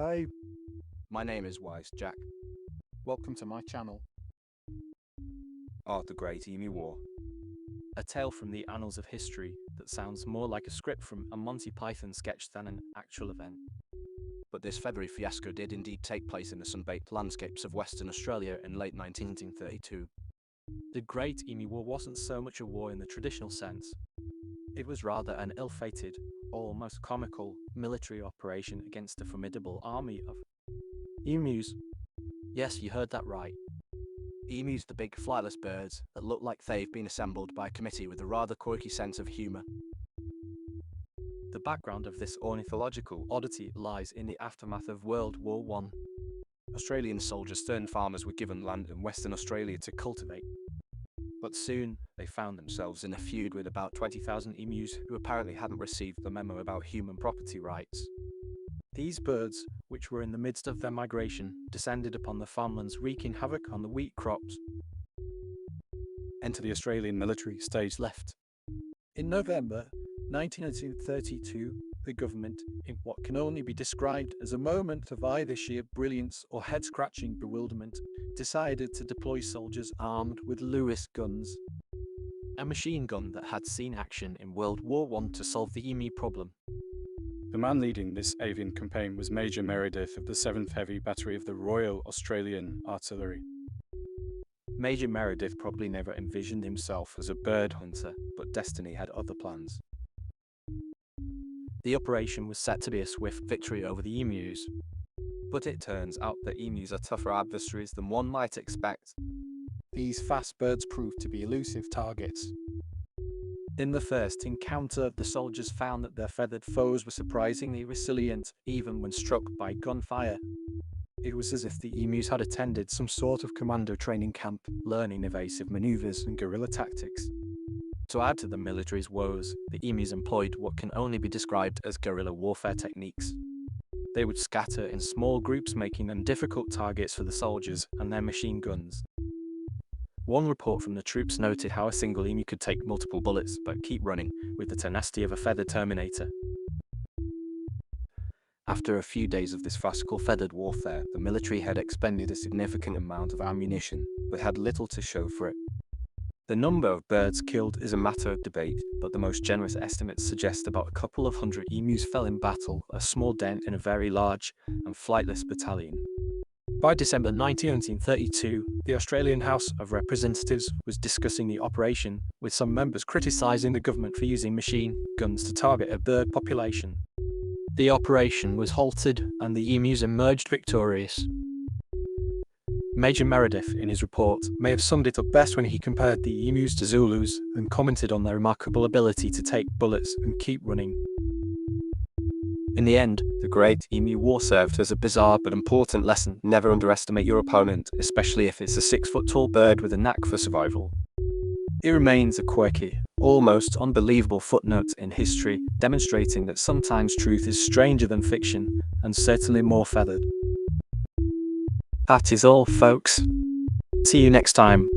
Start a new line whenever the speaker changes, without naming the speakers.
Hi,
My name is Wise Jack.
welcome to my channel.
The Great Emu War. A tale from the annals of history that sounds more like a script from a Monty Python sketch than an actual event. But this feathery fiasco did indeed take place in the sun-baked landscapes of Western Australia in late 1932. The Great Emu War wasn't so much a war in the traditional sense. It was rather an ill-fated, almost comical, military operation against a formidable army of emus. Yes, you heard that right. Emus, the big flightless birds that look like they've been assembled by a committee with a rather quirky sense of humour. The background of this ornithological oddity lies in the aftermath of World War I. Australian soldiers turned farmers were given land in Western Australia to cultivate. But soon, they found themselves in a feud with about 20,000 emus who apparently hadn't received the memo about human property rights. These birds, which were in the midst of their migration, descended upon the farmlands, wreaking havoc on the wheat crops. Enter the Australian military stage left.
In November 1932, the government, in what can only be described as a moment of either sheer brilliance or head-scratching bewilderment, decided to deploy soldiers armed with Lewis guns,
A machine gun that had seen action in World War I to solve the emu problem.
The man leading this avian campaign was Major Meredith of the 7th Heavy Battery of the Royal Australian Artillery.
Major Meredith probably never envisioned himself as a bird hunter, but destiny had other plans. The operation was set to be a swift victory over the emus. But it turns out that emus are tougher adversaries than one might expect.
these fast birds proved to be elusive targets.
In the first encounter, the soldiers found that their feathered foes were surprisingly resilient, even when struck by gunfire. It was as if the emus had attended some sort of commando training camp, learning evasive maneuvers and guerrilla tactics. To add to the military's woes, the emus employed what can only be described as guerrilla warfare techniques. They would scatter in small groups, making them difficult targets for the soldiers and their machine guns. One report from the troops noted how a single emu could take multiple bullets but keep running with the tenacity of a feathered terminator. After a few days of this farcical feathered warfare, the military had expended a significant amount of ammunition, but had little to show for it. The number of birds killed is a matter of debate, but the most generous estimates suggest about a couple of hundred emus fell in battle, a small dent in a very large and flightless battalion. By December 1932, the Australian House of Representatives was discussing the operation, with some members criticising the government for using machine guns to target a bird population. The operation was halted and the emus emerged victorious. Major Meredith, in his report, may have summed it up best when he compared the emus to Zulus and commented on their remarkable ability to take bullets and keep running. In the end, the Great Emu War served as a bizarre but important lesson. Never underestimate your opponent, especially if it's a 6-foot-tall bird with a knack for survival. It remains a quirky, almost unbelievable footnote in history, demonstrating that sometimes truth is stranger than fiction, and certainly more feathered. That is all, folks. See you next time.